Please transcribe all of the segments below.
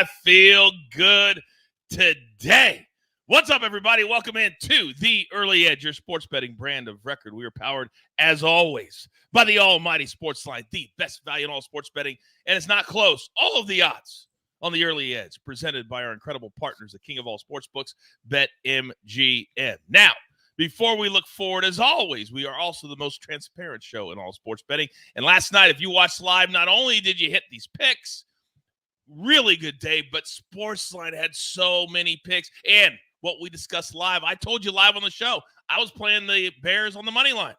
I feel good today. What's up, everybody? Welcome in to the Early Edge, your sports betting brand of record. We are powered, as always, by the almighty SportsLine, the best value in all sports betting, and it's not close. All of the odds on the Early Edge, presented by our incredible partners, the king of all sportsbooks, BetMGM. Now, before we look forward, as always, we are also the most transparent show in all sports betting. And last night, if you watched live, not only did you hit these picks, really good day, but SportsLine had so many picks. And what we discussed live, I told you live on the show, I was playing the Bears on the money line,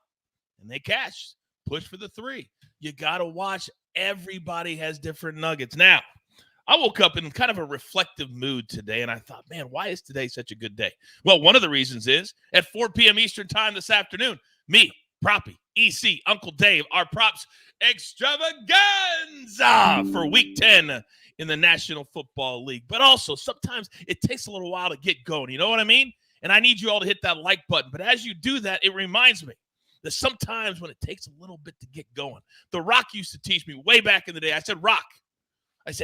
and they cashed. Push for the 3. You got to watch. Everybody has different nuggets. Now, I woke up in kind of a reflective mood today, and I thought, man, why is today such a good day? Well, one of the reasons is at 4 p.m. Eastern time this afternoon, me, Proppy, EC, Uncle Dave, our props extravaganza for Week 10 in the National Football League. But also, sometimes it takes a little while to get going. You know what I mean? And I need you all to hit that like button. But as you do that, it reminds me that sometimes when it takes a little bit to get going, The Rock used to teach me way back in the day. I said, Rock,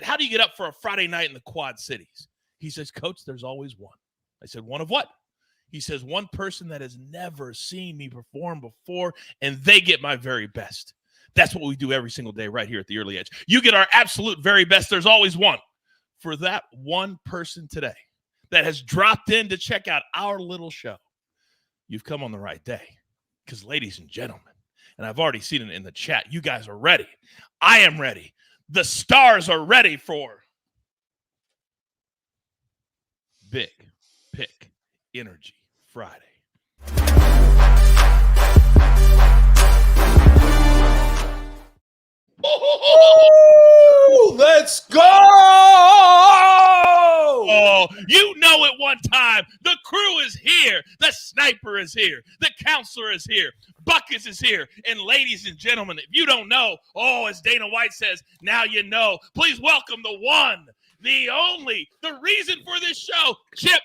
how do you get up for a Friday night in the Quad Cities? He says, Coach, there's always one. I said, one of what? He says, one person that has never seen me perform before, and they get my very best. That's what we do every single day right here at the Early Edge. You get our absolute very best. There's always one. For that one person today that has dropped in to check out our little show, you've come on the right day. Because, ladies and gentlemen, and I've already seen it in the chat, you guys are ready. I am ready. The stars are ready for Big Pick Energy Friday. Ooh, let's go! Oh, you know it one time. The crew is here. The sniper is here. The counselor is here. Buckets is here. And ladies and gentlemen, if you don't know, as Dana White says, now you know. Please welcome the one, the only, the reason for this show, Chip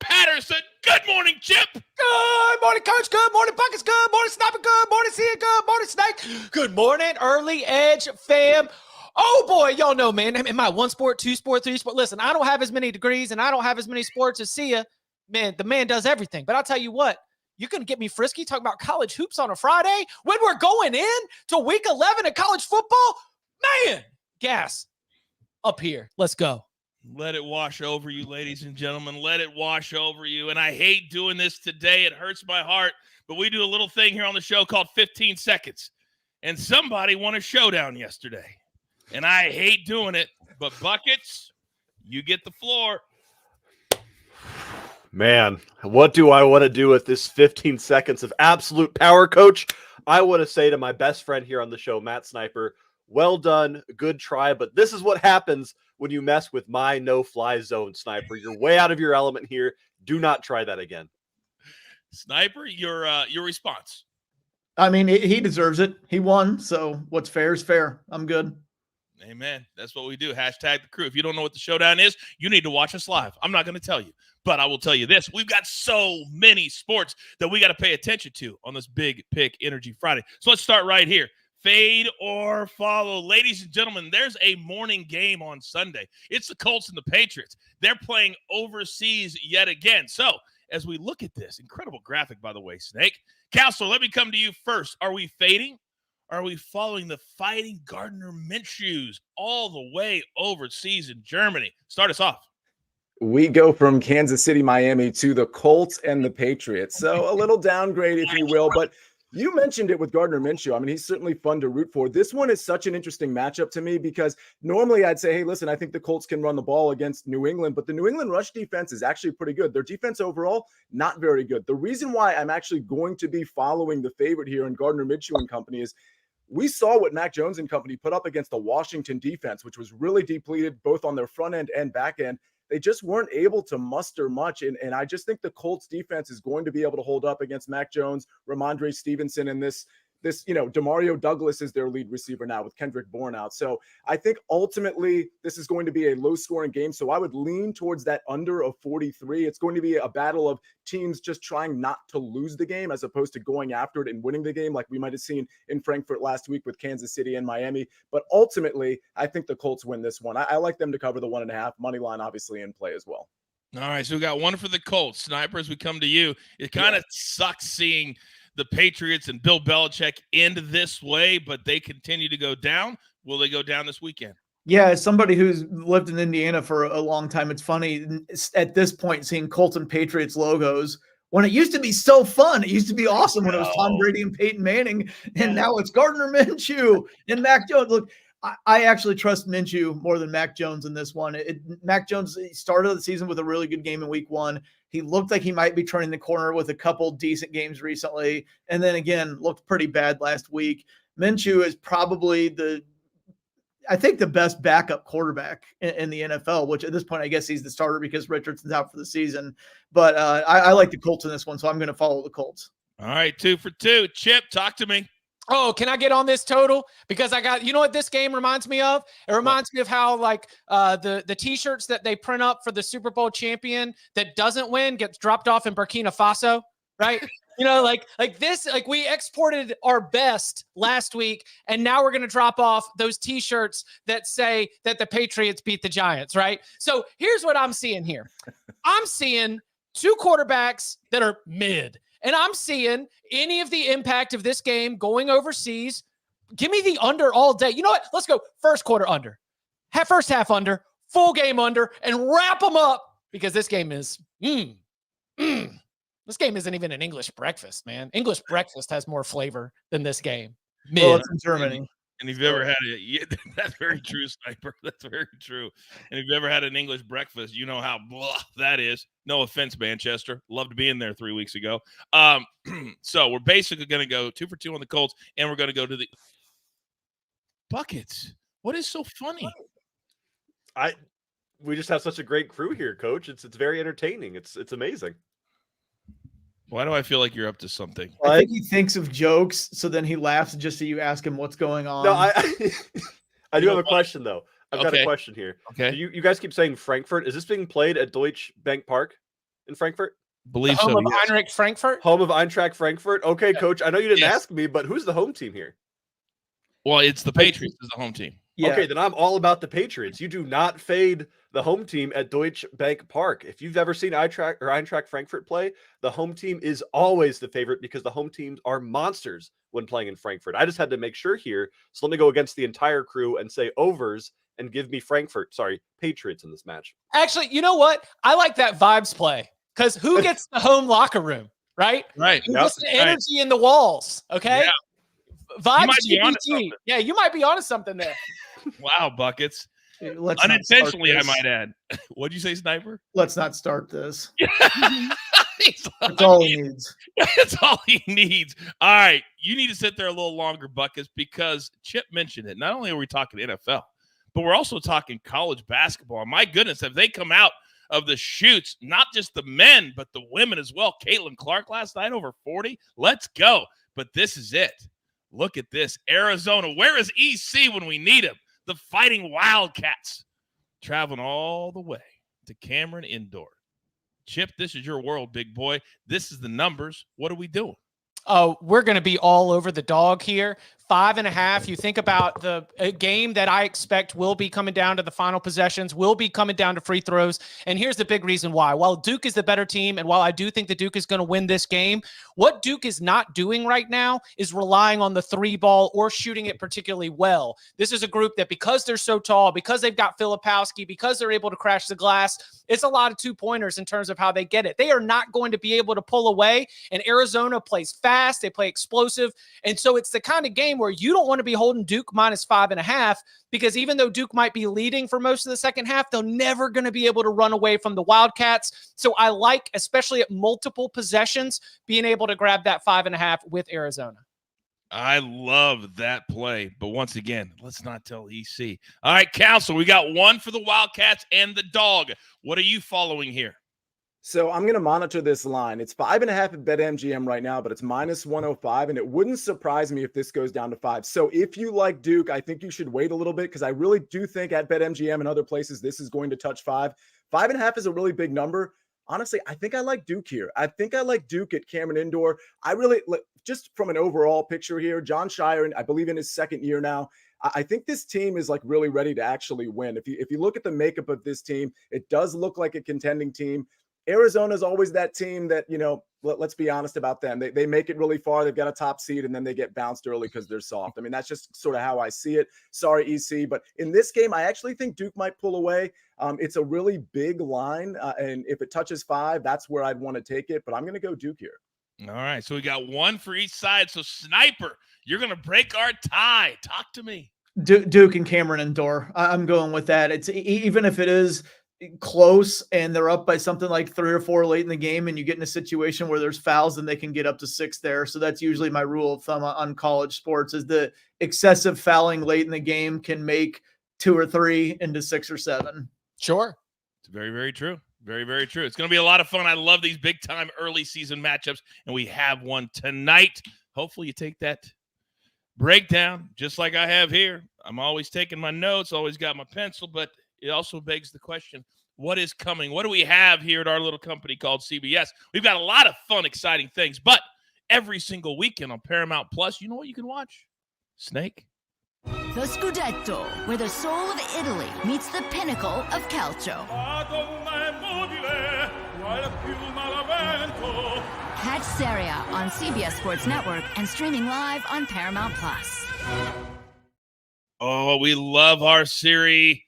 Patterson. Good morning, Chip. Good morning, Coach. Good morning, Buckets. Good morning, Sniper. Good morning, Sia. Good morning, Snake. Good morning, Early Edge fam. Oh, boy, y'all know, man. Am I 1 sport, 2 sport, 3 sport? Listen, I don't have as many degrees, and I don't have as many sports as Sia. Man, the man does everything. But I'll tell you what, you're going to get me frisky talking about college hoops on a Friday when we're going in to Week 11 of college football? Man, gas up here. Let's go. Let it wash over you, ladies and gentlemen. Let it wash over you. And I hate doing this today. It hurts my heart. But we do a little thing here on the show called 15 seconds. And somebody won a showdown yesterday. And I hate doing it. But Buckets, you get the floor. Man, what do I want to do with this 15 seconds of absolute power, Coach? I want to say to my best friend here on the show, Matt Snyder, well done, good try, but this is what happens when you mess with my no-fly zone, Sniper. You're way out of your element here. Do not try that again. Sniper, your response. I mean, he deserves it. He won, so what's fair is fair. I'm good. Amen. That's what we do. Hashtag the crew. If you don't know what the showdown is, you need to watch us live. I'm not going to tell you, but I will tell you this. We've got so many sports that we got to pay attention to on this Big Pick Energy Friday. So let's start right here. Fade or follow. Ladies and gentlemen, there's a morning game on Sunday. It's the Colts and the Patriots. They're playing overseas yet again. So as we look at this, incredible graphic, by the way, Snake. Counselor, let me come to you first. Are we fading? Are we following the Fighting Gardner Minshew's all the way overseas in Germany? Start us off. We go from Kansas City, Miami to the Colts and the Patriots. So a little downgrade, if you will, but you mentioned it with Gardner Minshew. I mean, he's certainly fun to root for. This one is such an interesting matchup to me because normally I'd say, hey, listen, I think the Colts can run the ball against New England, but the New England rush defense is actually pretty good. Their defense overall, not very good. The reason why I'm actually going to be following the favorite here in Gardner Minshew and company is we saw what Mac Jones and company put up against the Washington defense, which was really depleted both on their front end and back end. They just weren't able to muster much. And I just think the Colts defense is going to be able to hold up against Mac Jones, Ramondre Stevenson, and this this, Demario Douglas is their lead receiver now with Kendrick Bourne out. So I think ultimately this is going to be a low scoring game. So I would lean towards that under of 43. It's going to be a battle of teams just trying not to lose the game as opposed to going after it and winning the game like we might have seen in Frankfurt last week with Kansas City and Miami. But ultimately, I think the Colts win this one. I like them to cover the 1.5. Money line obviously in play as well. All right, so we got one for the Colts. Sniper, as we come to you, it kind of sucks seeing the Patriots and Bill Belichick end this way, but they continue to go down. Will they go down this weekend? Yeah, as somebody who's lived in Indiana for a long time, it's funny at this point seeing Colts and Patriots logos when it used to be so fun. It used to be awesome when it was Tom Brady and Peyton Manning, and now it's Gardner Minshew and Mac Jones. Look, I actually trust Minshew more than Mac Jones in this one. Mac Jones started the season with a really good game in week 1. He looked like he might be turning the corner with a couple decent games recently, and then again looked pretty bad last week. Minshew is probably the best backup quarterback in the NFL, which at this point I guess he's the starter because Richardson's out for the season. But I like the Colts in this one, so I'm going to follow the Colts. All right, 2 for 2. Chip, talk to me. Oh, can I get on this total? Because you know what this game reminds me of? It reminds me of how the T-shirts that they print up for the Super Bowl champion that doesn't win gets dropped off in Burkina Faso, right? We exported our best last week, and now we're going to drop off those T-shirts that say that the Patriots beat the Giants, right? So here's what I'm seeing here. I'm seeing 2 quarterbacks that are mid. And I'm seeing any of the impact of this game going overseas. Give me the under all day. You know what? Let's go first quarter under, first half under, full game under, and wrap them up because this game is this game isn't even an English breakfast, man. English breakfast has more flavor than this game. Well, it's in Germany. And if you've ever had it, that's very true, Sniper. That's very true. And if you've ever had an English breakfast, you know how blah that is. No offense, Manchester. Loved being there 3 weeks ago. So we're basically going to go 2 for 2 on the Colts, and we're going to go to the Buckets. What is so funny? We just have such a great crew here, Coach. It's very entertaining. It's amazing. Why do I feel like you're up to something? I think he thinks of jokes, so then he laughs just so you ask him what's going on. No, I do have a question, though. I've got a question here. Okay. So you guys keep saying Frankfurt. Is this being played at Deutsche Bank Park in Frankfurt? Believe home so. of Eintracht Frankfurt? Home of Eintracht Frankfurt? Okay, Coach. I know you didn't ask me, but who's the home team here? Well, it's the Patriots as the home team. Yeah. Okay, then I'm all about the Patriots. You do not fade the home team at Deutsche Bank Park. If you've ever seen Eintracht Frankfurt play, the home team is always the favorite because the home teams are monsters when playing in Frankfurt. I just had to make sure here. So let me go against the entire crew and say overs and give me Patriots in this match. Actually, you know what? I like that vibes play because who gets the home locker room, right? Right. Who gets the energy in the walls, okay? Yeah. Vibes You might be onto GPT. something. Yeah, you might be onto something there. Wow, Buckets. Let's not Unintentionally, start I this. might add. What'd you say, Sniper? Let's not start this. That's That's all he needs. That's all he needs. All right. You need to sit there a little longer, Buckets, because Chip mentioned it. Not only are we talking NFL, but we're also talking college basketball. My goodness, have they come out of the chutes, not just the men, but the women as well. Caitlin Clark last night over 40. Let's go. But this is it. Look at this. Arizona. Where is EC when we need him? The Fighting Wildcats traveling all the way to Cameron Indoor. Chip, this is your world, big boy. This is the numbers. What are we doing? Oh, we're going to be all over the dog here. 5.5. You think about the game that I expect will be coming down to the final possessions, will be coming down to free throws. And here's the big reason why. While Duke is the better team, and while I do think that Duke is going to win this game, what Duke is not doing right now is relying on the 3-ball or shooting it particularly well. This is a group that, because they're so tall, because they've got Filipowski, because they're able to crash the glass, it's a lot of 2-pointers in terms of how they get it. They are not going to be able to pull away, and Arizona plays fast. They play explosive. And so it's the kind of game where you don't want to be holding Duke minus 5.5, because even though Duke might be leading for most of the second half, they're never going to be able to run away from the Wildcats. So I like, especially at multiple possessions, being able to grab that 5.5 with Arizona. I love that play. But once again, let's not tell EC. All right, Council, we got one for the Wildcats and the dog. What are you following here? So I'm going to monitor this line. It's 5.5 at BetMGM right now, but it's -105, and it wouldn't surprise me if this goes down to 5. So if you like Duke, I think you should wait a little bit because I really do think at BetMGM and other places this is going to touch 5. 5.5 is a really big number. Honestly, I think I like Duke here. I think I like Duke at Cameron Indoor. I really, just from an overall picture here, John Shire, I believe in his second year now, I think this team is like really ready to actually win. If you look at the makeup of this team, it does look like a contending team. Arizona is always that team that, let's be honest about them. They make it really far. They've got a top seed and then they get bounced early because they're soft. I mean, that's just sort of how I see it. Sorry, EC. But in this game, I actually think Duke might pull away. It's a really big line. And if it touches 5, that's where I'd want to take it. But I'm going to go Duke here. All right. So we got one for each side. So Sniper, you're going to break our tie. Talk to me. Duke and Cameron Indoor. I'm going with that. It's even if it is close and they're up by something like 3 or 4 late in the game and you get in a situation where there's fouls, then they can get up to 6 there. So that's usually my rule of thumb on college sports is the excessive fouling late in the game can make 2 or 3 into 6 or 7. Sure. It's very, very true. Very, very true. It's going to be a lot of fun. I love these big time early season matchups, and we have one tonight. Hopefully you take that breakdown just like I have here. I'm always taking my notes, always got my pencil, but it also begs the question, what is coming? What do we have here at our little company called CBS? We've got a lot of fun, exciting things, but every single weekend on Paramount Plus, you know what you can watch? Snake. The Scudetto, where the soul of Italy meets the pinnacle of calcio. Catch Serie A on CBS Sports Network and streaming live on Paramount Plus. Oh, we love our Serie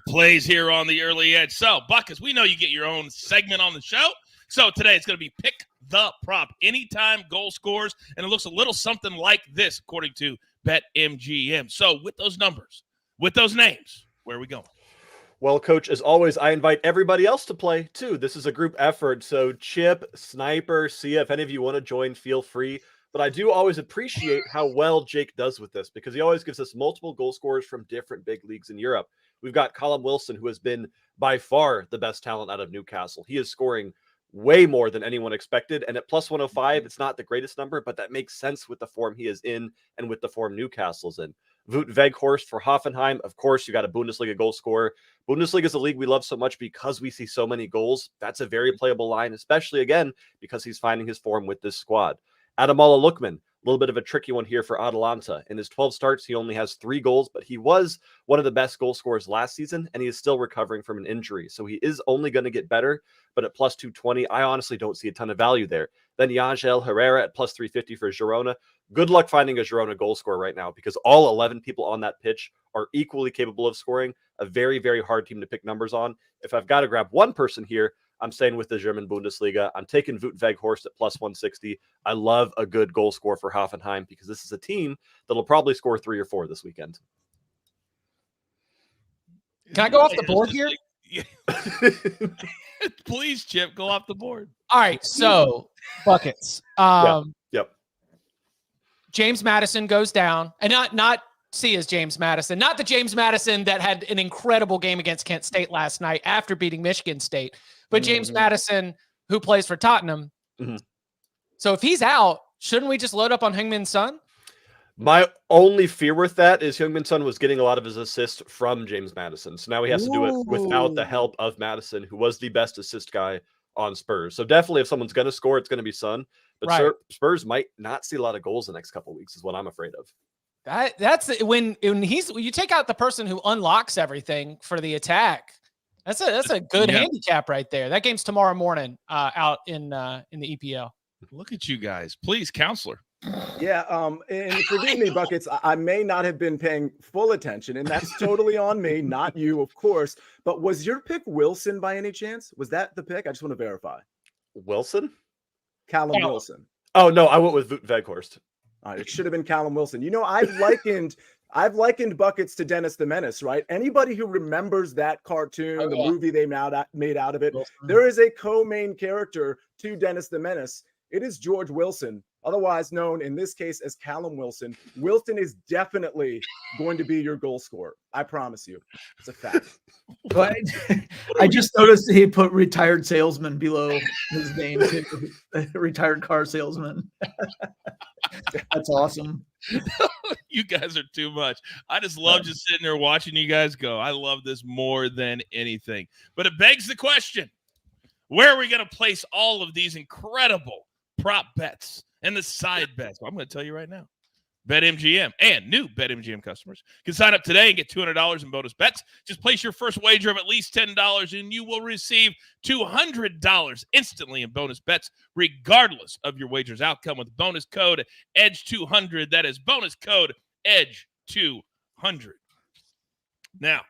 plays here on the early edge. So, Buckets, we know you get your own segment on the show. So today it's going to be Pick the Prop. Anytime goal scores, and it looks a little something like this, according to BetMGM. So with those numbers, with those names, where are we going? Well, Coach, as always, I invite everybody else to play, too. This is a group effort. So Chip, Sniper, Sia, if any of you want to join, feel free. But I do always appreciate how well Jake does with this because he always gives us multiple goal scorers from different big leagues in Europe. We've got Callum Wilson, who has been by far the best talent out of Newcastle. He is scoring way more than anyone expected. And at plus 105, it's not the greatest number, but that makes sense with the form he is in and with the form Newcastle's in. Wout Weghorst for Hoffenheim. Of course, you got a Bundesliga goal scorer. Bundesliga is a league we love so much because we see so many goals. That's a very playable line, especially, again, because he's finding his form with this squad. Ademola Lookman, a little bit of a tricky one here for Atalanta. In his 12 starts, he only has 3 goals, but he was one of the best goal scorers last season, and he is still recovering from an injury. So he is only going to get better, but at plus 220, I honestly don't see a ton of value there. Then Yangel Herrera at plus 350 for Girona. Good luck finding a Girona goal scorer right now because all 11 people on that pitch are equally capable of scoring. A very, very hard team to pick numbers on. If I've got to grab one person here, I'm staying with the German Bundesliga. I'm taking Wout Weghorst at plus 160. I love a good goal score for Hoffenheim because this is a team that'll probably score 3 or 4 this weekend. Can I go off the board here? Please, Chip, go off the board. All right, so Buckets. Yep. James Madison goes down, and not Sia's James Madison, not the James Madison that had an incredible game against Kent State last night after beating Michigan State, but James Madison, who plays for Tottenham. Mm-hmm. So if he's out, shouldn't we just load up on Heung-min Son? My only fear with that is Heung-min Son was getting a lot of his assists from James Madison. So now he has to do it without the help of Madison, who was the best assist guy on Spurs. So definitely if someone's going to score, it's going to be Son. But right. Spurs might not see a lot of goals the next couple of weeks is what I'm afraid of. That's when you take out the person who unlocks everything for the attack. That's a good handicap right there. That game's tomorrow morning out in the EPL. Look at you guys. Please, counselor. Yeah, and forgive me, Buckets, I may not have been paying full attention, and that's totally on me, not you, of course. But was your pick Wilson by any chance? Was that the pick? I just want to verify. Wilson? Callum Wilson. Oh, no, I went with Wout Weghorst. It should have been Callum Wilson. You know, I've likened Buckets to Dennis the Menace, right? Anybody who remembers that cartoon, the movie they made out of it, there is a co-main character to Dennis the Menace. It is George Wilson. otherwise known in this case as Callum Wilson. Wilson is definitely going to be your goal scorer. I promise you. It's a fact. But I just noticed he put retired salesman below his name too. Retired car salesman. That's awesome. You guys are too much. I just love just sitting there watching you guys go. I love this more than anything. But it begs the question, where are we going to place all of these incredible prop bets and the side bets? Well, I'm going to tell you right now. BetMGM and new BetMGM customers can sign up today and get $200 in bonus bets. Just place your first wager of at least $10 and you will receive $200 instantly in bonus bets, regardless of your wager's outcome, with bonus code EDGE200. That is bonus code EDGE200. Now,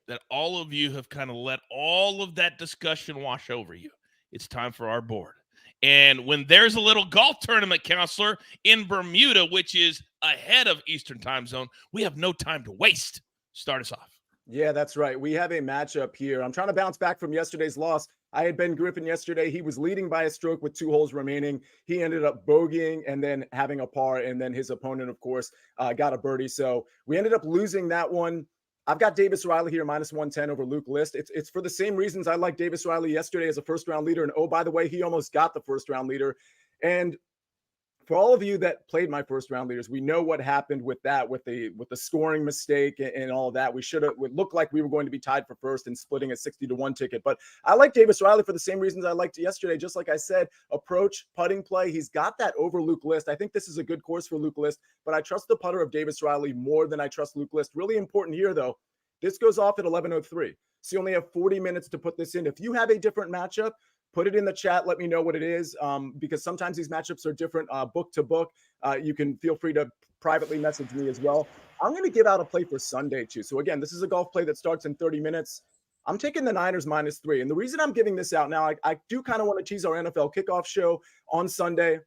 that all of you have kind of let all of that discussion wash over you, it's time for our board. And when there's a little golf tournament, counselor, in Bermuda, which is ahead of Eastern time zone, we have no time to waste. Start us off. Yeah, that's right. We have a matchup here. I'm trying to bounce back from yesterday's loss. I had Ben Griffin yesterday. He was leading by a stroke with 2 holes remaining. He ended up bogeying and then having a par. And then his opponent, of course, got a birdie. So we ended up losing that one. I've got Davis Riley here, -110 over Luke List. It's for the same reasons I liked Davis Riley yesterday as a first-round leader. And, oh, by the way, he almost got the first-round leader. And for all of you that played my first-round leaders, we know what happened with that, with the scoring mistake and all of that. It looked like we were going to be tied for first and splitting a 60-1 ticket. But I like Davis Riley for the same reasons I liked yesterday. Just like I said, approach, putting play. He's got that over Luke List. I think this is a good course for Luke List, but I trust the putter of Davis Riley more than I trust Luke List. Really important here, though. This goes off at 11:03. So you only have 40 minutes to put this in. If you have a different matchup, put it in the chat. Let me know what it is, because sometimes these matchups are different book to book. You can feel free to privately message me as well. I'm going to give out a play for Sunday too. So again, this is a golf play that starts in 30 minutes. I'm taking the Niners -3. And the reason I'm giving this out now, I do kind of want to tease our NFL kickoff show on Sunday,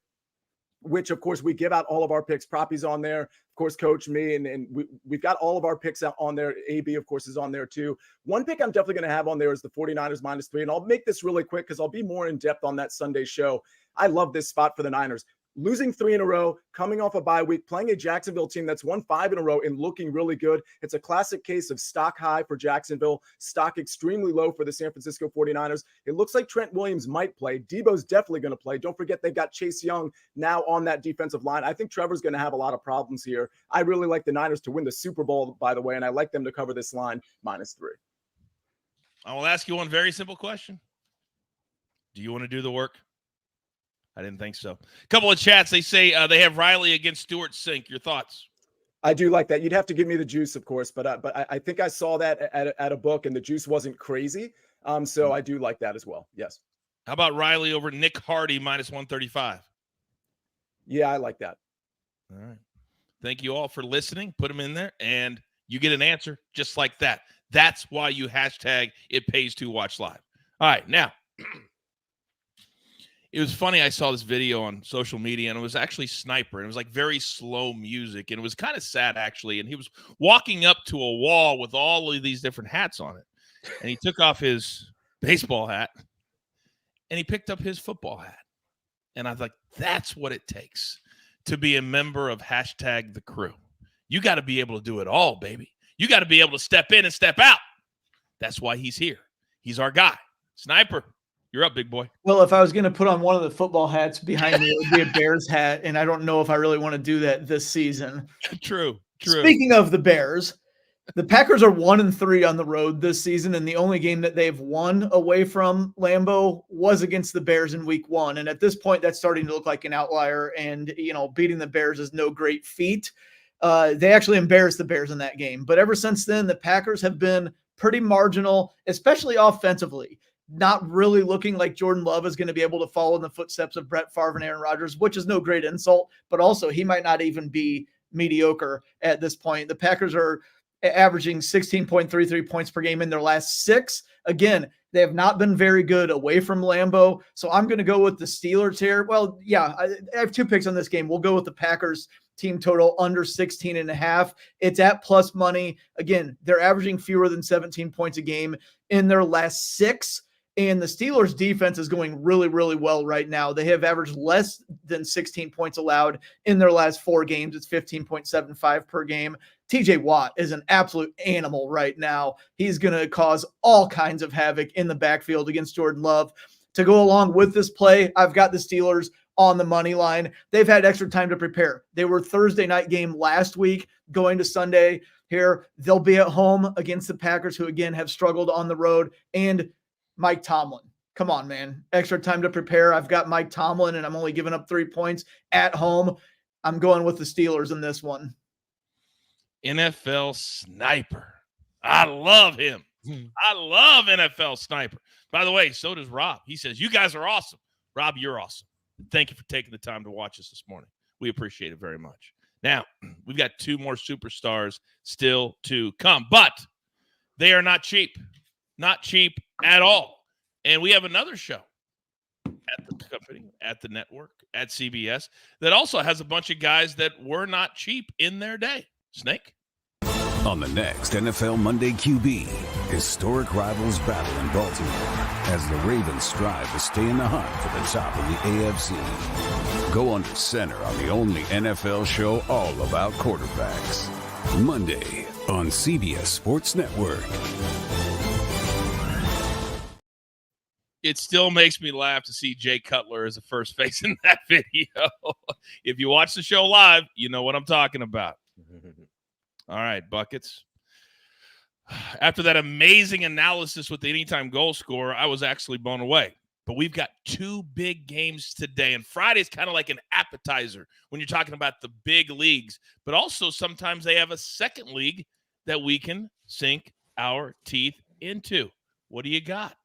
which of course we give out all of our picks. Proppy's on there, of course, Coach, me, and we've got all of our picks out on there. AB, of course, is on there too. One pick I'm definitely going to have on there is the 49ers -3, and I'll make this really quick because I'll be more in depth on that Sunday show. I love this spot for the Niners. Losing 3 in a row, coming off a bye week, playing a Jacksonville team that's won 5 in a row and looking really good. It's a classic case of stock high for Jacksonville, stock extremely low for the San Francisco 49ers. It looks like Trent Williams might play. Debo's definitely going to play. Don't forget they've got Chase Young now on that defensive line. I think Trevor's going to have a lot of problems here. I really like the Niners to win the Super Bowl, by the way, and I like them to cover this line -3. I will ask you one very simple question. Do you want to do the work? I didn't think so. A couple of chats, they say they have Riley against Stewart Sink. Your thoughts? I do like that. You'd have to give me the juice, of course, but I think I saw that at a book, and the juice wasn't crazy. So I do like that as well. Yes. How about Riley over Nick Hardy -135? Yeah, I like that. All right. Thank you all for listening. Put them in there, and you get an answer just like that. That's why you hashtag it pays to watch live. All right, now. It was funny. I saw this video on social media, and it was actually Sniper. And it was like very slow music, and it was kind of sad, actually. And he was walking up to a wall with all of these different hats on it. And he took off his baseball hat, and he picked up his football hat. And I was like, that's what it takes to be a member of hashtag the crew. You got to be able to do it all, baby. You got to be able to step in and step out. That's why he's here. He's our guy. Sniper. You're up, big boy. Well, if I was going to put on one of the football hats behind me, it would be a Bears hat, and I don't know if I really want to do that this season. True. Speaking of the Bears, the Packers are 1-3 on the road this season, and the only game that they've won away from Lambeau was against the Bears in Week 1. And at this point, that's starting to look like an outlier, and beating the Bears is no great feat. They actually embarrassed the Bears in that game. But ever since then, the Packers have been pretty marginal, especially offensively. Not really looking like Jordan Love is going to be able to follow in the footsteps of Brett Favre and Aaron Rodgers, which is no great insult, but also he might not even be mediocre at this point. The Packers are averaging 16.33 points per game in their last 6. Again, they have not been very good away from Lambeau, so I'm going to go with the Steelers here. Well, yeah, I have 2 picks on this game. We'll go with the Packers team total under 16.5. It's at plus money. Again, they're averaging fewer than 17 points a game in their last 6. And the Steelers defense is going really, really well right now. They have averaged less than 16 points allowed in their last 4 games. It's 15.75 per game. TJ Watt is an absolute animal right now. He's going to cause all kinds of havoc in the backfield against Jordan Love. To go along with this play, I've got the Steelers on the money line. They've had extra time to prepare. They were Thursday night game last week, going to Sunday here. They'll be at home against the Packers, who again have struggled on the road, and Mike Tomlin. Come on, man. Extra time to prepare. I've got Mike Tomlin, and I'm only giving up 3 points at home. I'm going with the Steelers in this one. NFL Sniper. I love him. I love NFL Sniper. By the way, so does Rob. He says, you guys are awesome. Rob, you're awesome. Thank you for taking the time to watch us this morning. We appreciate it very much. Now, we've got 2 more superstars still to come, but they are not cheap. Not cheap at all. And we have another show at the company, at the network, at CBS, that also has a bunch of guys that were not cheap in their day. Snake? On the next NFL Monday QB, historic rivals battle in Baltimore as the Ravens strive to stay in the hunt for the top of the AFC. Go under center on the only NFL show all about quarterbacks. Monday on CBS Sports Network. It still makes me laugh to see Jay Cutler as the first face in that video. If you watch the show live, you know what I'm talking about. All right, Buckets. After that amazing analysis with the anytime goal scorer, I was actually blown away. But we've got 2 big games today, and Friday's kind of like an appetizer when you're talking about the big leagues. But also sometimes they have a second league that we can sink our teeth into. What do you got?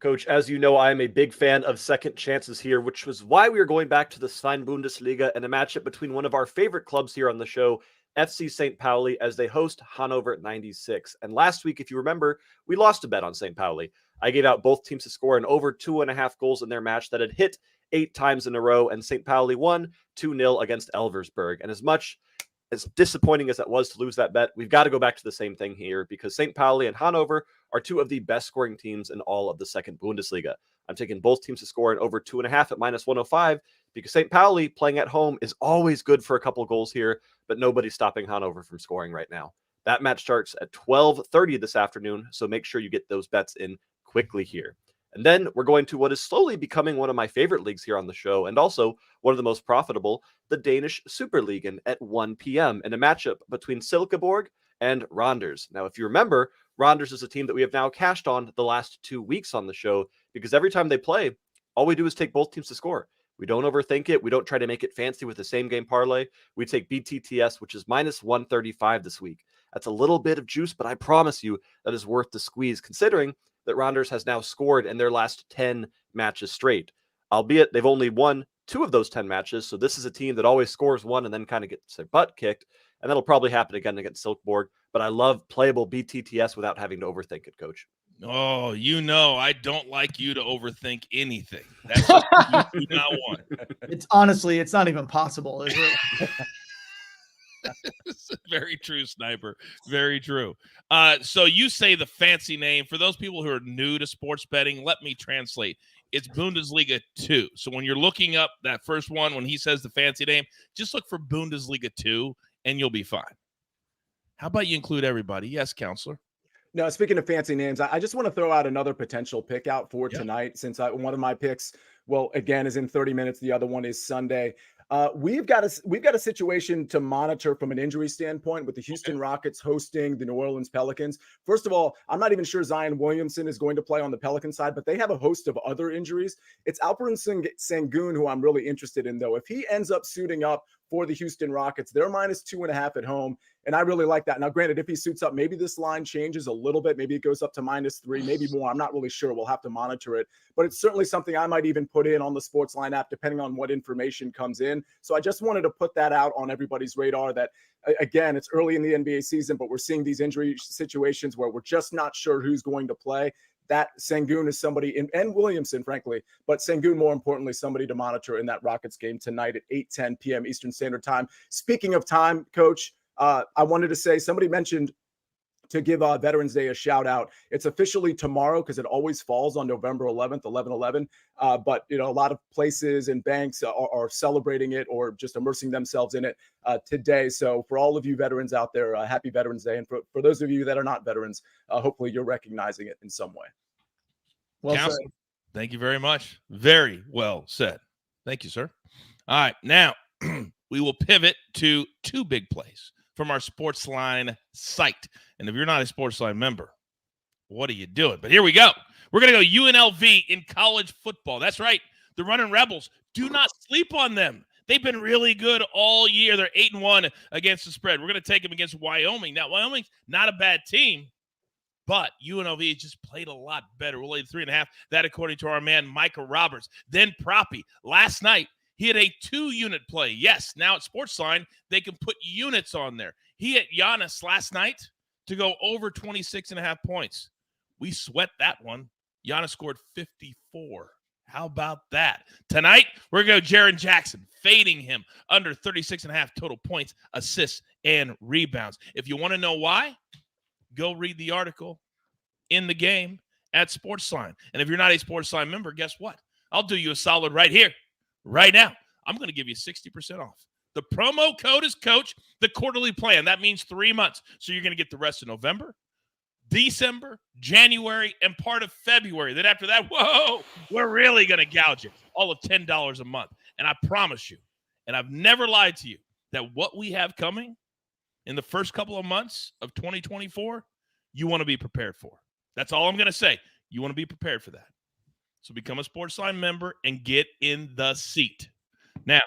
Coach, as you know, I am a big fan of second chances here, which was why we are going back to the Svein Bundesliga and a matchup between one of our favorite clubs here on the show, FC St. Pauli, as they host Hannover 96. And last week, if you remember, we lost a bet on St. Pauli. I gave out both teams to score an over 2.5 goals in their match that had hit 8 times in a row, and St. Pauli won 2-0 against Elversberg. And as much as disappointing as it was to lose that bet, we've got to go back to the same thing here because St. Pauli and Hannover are 2 of the best scoring teams in all of the second Bundesliga. I'm taking both teams to score an over 2.5 at -105 because St. Pauli playing at home is always good for a couple goals here, but nobody's stopping Hannover from scoring right now. That match starts at 12:30 this afternoon, so make sure you get those bets in quickly here. And then we're going to what is slowly becoming one of my favorite leagues here on the show, and also one of the most profitable, the Danish Super League, at 1 p.m. in a matchup between Silkeborg and Randers. Now, if you remember, Randers is a team that we have now cashed on the last 2 weeks on the show because every time they play, all we do is take both teams to score. We don't overthink it. We don't try to make it fancy with the same game parlay. We take BTTS, which is -135 this week. That's a little bit of juice, but I promise you that is worth the squeeze, considering that Randers has now scored in their last 10 matches straight. Albeit they've only won 2 of those 10 matches, so this is a team that always scores 1 and then kind of gets their butt kicked, and that'll probably happen again against Silkeborg. But I love playable BTTS without having to overthink it, Coach. Oh, you know, I don't like you to overthink anything. That's what you do not want. It's not even possible, is it? Very true, Sniper. Very true. So you say the fancy name. For those people who are new to sports betting, let me translate. It's Bundesliga 2. So when you're looking up that first one, when he says the fancy name, just look for Bundesliga 2, and you'll be fine. How about you include everybody? Yes, counselor. No, speaking of fancy names, I just want to throw out another potential pick out for tonight, since one of my picks, well, again, is in 30 minutes. The other one is Sunday. We've got a situation to monitor from an injury standpoint with the Houston Rockets hosting the New Orleans Pelicans. First of all, I'm not even sure Zion Williamson is going to play on the Pelican side, but they have a host of other injuries. It's Alperen Sengun who I'm really interested in, though. If he ends up suiting up for the Houston Rockets, they're -2.5 at home, and I really like that. Now, granted, if he suits up, maybe this line changes a little bit. Maybe it goes up to -3, maybe more. I'm not really sure. We'll have to monitor it, but it's certainly something I might even put in on the SportsLine app, depending on what information comes in. So I just wanted to put that out on everybody's radar that, again, it's early in the NBA season, but we're seeing these injury situations where we're just not sure who's going to play. That Sengun is somebody, and Williamson, frankly, but Sengun, more importantly, somebody to monitor in that Rockets game tonight at 8:10 p.m. Eastern Standard Time. Speaking of time, Coach, I wanted to say, somebody mentioned to give Veterans Day a shout out. It's officially tomorrow because it always falls on November 11th, 11/11. But a lot of places and banks are celebrating it or just immersing themselves in it today. So for all of you veterans out there, happy Veterans Day. And for those of you that are not veterans, hopefully you're recognizing it in some way. Well Counsel, said. thank you very much. Very well said. Thank you, sir. All right, now we will pivot to two big plays from our SportsLine site. And if you're not a SportsLine member, what are you doing? But here we go. We're going to go UNLV in college football. That's right. The Running Rebels. Do not sleep on them. They've been really good all year. They're 8-1 against the spread. We're going to take them against Wyoming. Now, Wyoming's not a bad team, but UNLV has just played a lot better. We'll lay 3.5. That according to our man Micah Roberts. Then Proppy. Last night, he had a 2-unit play. Yes, now at SportsLine, they can put units on there. He hit Giannis last night to go over 26.5 points. We sweat that one. Giannis scored 54. How about that? Tonight, we're going to go Jaren Jackson, fading him under 36.5 total points, assists, and rebounds. If you want to know why, go read the article in the game at SportsLine. And if you're not a SportsLine member, guess what? I'll do you a solid right here. Right now, I'm going to give you 60% off. The promo code is Coach, the quarterly plan. That means 3 months. So you're going to get the rest of November, December, January, and part of February. Then after that, whoa, we're really going to gouge you all of $10 a month. And I promise you, and I've never lied to you, that what we have coming in the first couple of months of 2024, you want to be prepared for. That's all I'm going to say. You want to be prepared for that. So become a SportsLine member and get in the seat. Now,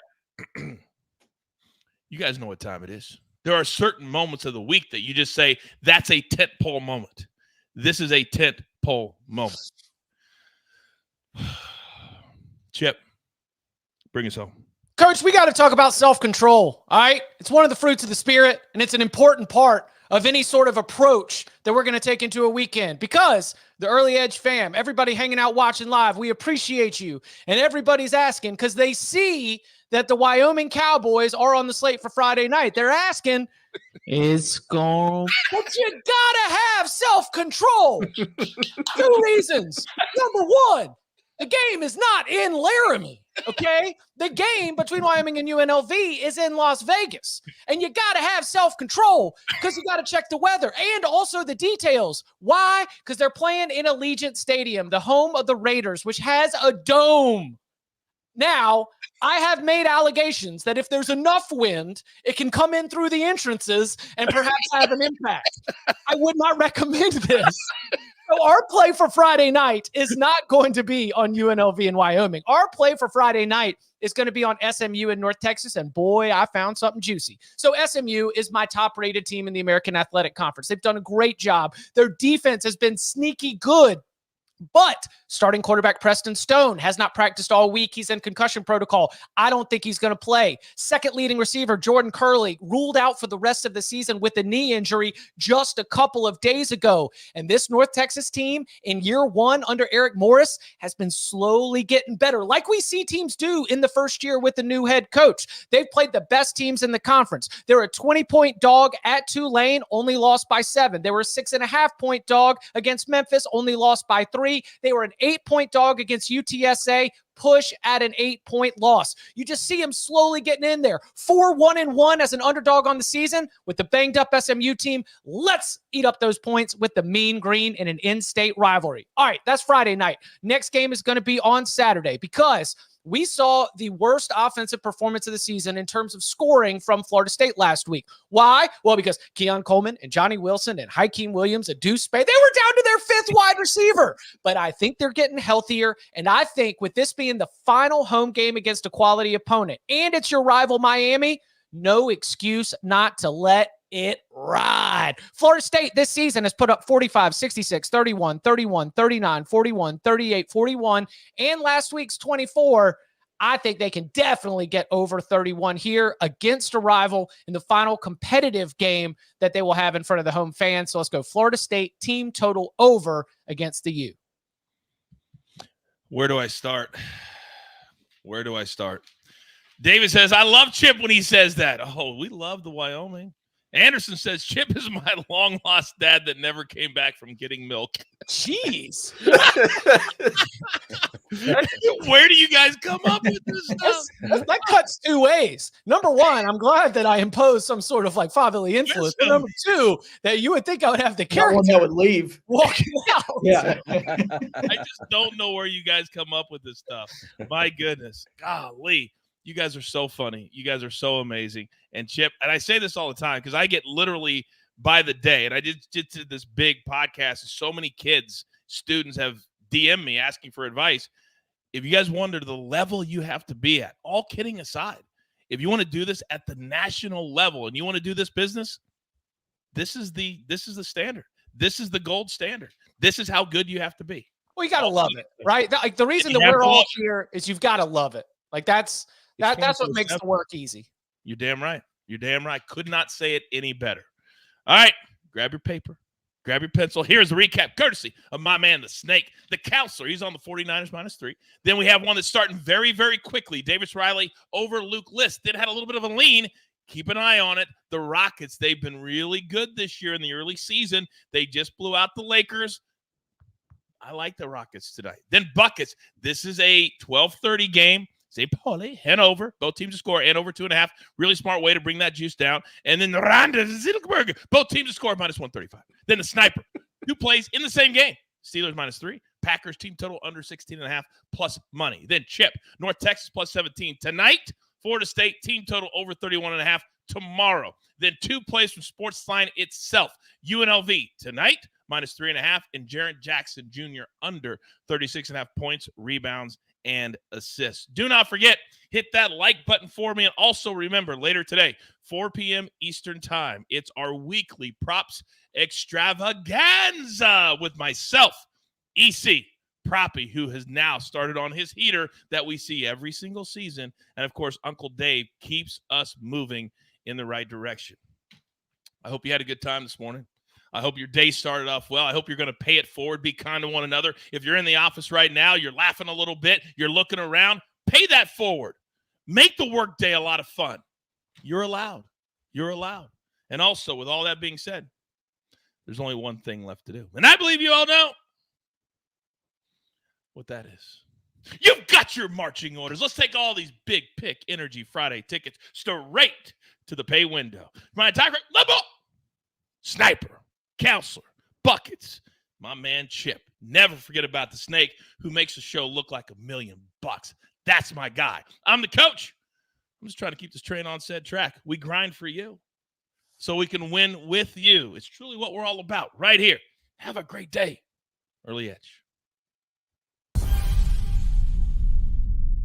you guys know what time it is. There are certain moments of the week that you just say, that's a tentpole moment. This is a tentpole moment. Chip, bring us home. Coach, we got to talk about self-control, all right? It's one of the fruits of the spirit, and it's an important part of any sort of approach that we're going to take into a weekend because the Early Edge fam, everybody hanging out watching live, we appreciate you. And everybody's asking because they see that the Wyoming Cowboys are on the slate for Friday night. They're asking, It's gone. but you got to have self-control. 2 reasons. Number one, the game is not in Laramie, okay? The game between Wyoming and UNLV is in Las Vegas. And you got to have self-control because you got to check the weather and also the details. Why? Because they're playing in Allegiant Stadium, the home of the Raiders, which has a dome. Now, I have made allegations that if there's enough wind, it can come in through the entrances and perhaps have an impact. I would not recommend this. So our play for Friday night is not going to be on UNLV and Wyoming. Our play for Friday night is going to be on SMU in North Texas, and boy, I found something juicy. So SMU is my top-rated team in the American Athletic Conference. They've done a great job. Their defense has been sneaky good. But starting quarterback Preston Stone has not practiced all week. He's in concussion protocol. I don't think he's going to play. Second leading receiver Jordan Curley ruled out for the rest of the season with a knee injury just a couple of days ago. And this North Texas team in year one under Eric Morris has been slowly getting better, like we see teams do in the first year with the new head coach. They've played the best teams in the conference. They're a 20-point dog at Tulane, only lost by 7. They were a 6.5-point dog against Memphis, only lost by 3. They were an 8-point dog against UTSA, push at an 8-point loss. You just see them slowly getting in there. 4-1-1 as an underdog on the season with the banged up SMU team. Let's eat up those points with the Mean Green in an in-state rivalry. All right, that's Friday night. Next game is going to be on Saturday because we saw the worst offensive performance of the season in terms of scoring from Florida State last week. Why? Well, because Keon Coleman and Johnny Wilson and Hakeem Williams and Deuce Spade, they were down to their 5th wide receiver. But I think they're getting healthier. And I think with this being the final home game against a quality opponent, and it's your rival Miami, no excuse not to let it ride. Florida State this season has put up 45, 66, 31, 31, 39, 41, 38, 41, and last week's 24. I think they can definitely get over 31 here against a rival in the final competitive game that they will have in front of the home fans. So let's go Florida State team total over against the U. Where do I start? Where do I start? David says, I love Chip when he says that. Oh, we love the Wyoming. Anderson says, Chip is my long-lost dad that never came back from getting milk. Jeez. Where do you guys come up with this stuff? That cuts two ways. Number one, I'm glad that I imposed some sort of like fatherly influence. But number two, that you would think I would have the character One that would leave. walking out. Yeah. I just don't know where you guys come up with this stuff. My goodness. Golly. You guys are so funny. You guys are so amazing. And Chip, and I say this all the time because I get literally by the day, and I did this big podcast, and so many kids, students have DM'd me asking for advice. If you guys wonder the level you have to be at, all kidding aside, if you want to do this at the national level and you want to do this business, this is the standard. This is the gold standard. This is how good you have to be. Well, you got to love it, right? Like the reason that we're all here is you've got to love it. Like that's what makes the work easy. You're damn right. You're damn right. Could not say it any better. All right. Grab your paper. Grab your pencil. Here's the recap, courtesy of my man, the Snake, the counselor. He's on the 49ers -3. Then we have one that's starting very, very quickly. Davis Riley over Luke List. Then had a little bit of a lean. Keep an eye on it. The Rockets, they've been really good this year in the early season. They just blew out the Lakers. I like the Rockets tonight. Then Buckets. This is a 12:30 game. St. Pauli, Hanover, both teams to score, and over 2.5. Really smart way to bring that juice down. And then the Randa Zilberg, both teams to score -135. Then the Sniper, 2 plays in the same game. Steelers -3. Packers team total under 16.5 plus money. Then Chip, North Texas +17 tonight. Florida State team total over 31.5 tomorrow. Then 2 plays from SportsLine itself. UNLV tonight -3.5, and Jaren Jackson Jr. under 36.5 points, rebounds, and assists. Do not forget, hit that like button for me. And also remember, later today, 4 p.m. Eastern time, it's our weekly props extravaganza with myself, EC Proppy, who has now started on his heater that we see every single season. And of course, Uncle Dave keeps us moving in the right direction. I hope you had a good time this morning. I hope your day started off well. I hope you're going to pay it forward, be kind to one another. If you're in the office right now, you're laughing a little bit, you're looking around, pay that forward. Make the workday a lot of fun. You're allowed. You're allowed. And also, with all that being said, there's only one thing left to do. And I believe you all know what that is. You've got your marching orders. Let's take all these Big Pick Energy Friday tickets straight to the pay window. My entire level, Sniper, Counselor, Buckets, my man Chip. Never forget about the Snake, who makes the show look like $1 million. That's my guy. I'm the coach. I'm just trying to keep this train on said track. We grind for you so we can win with you. It's truly what we're all about right here. Have a great day. Early Edge.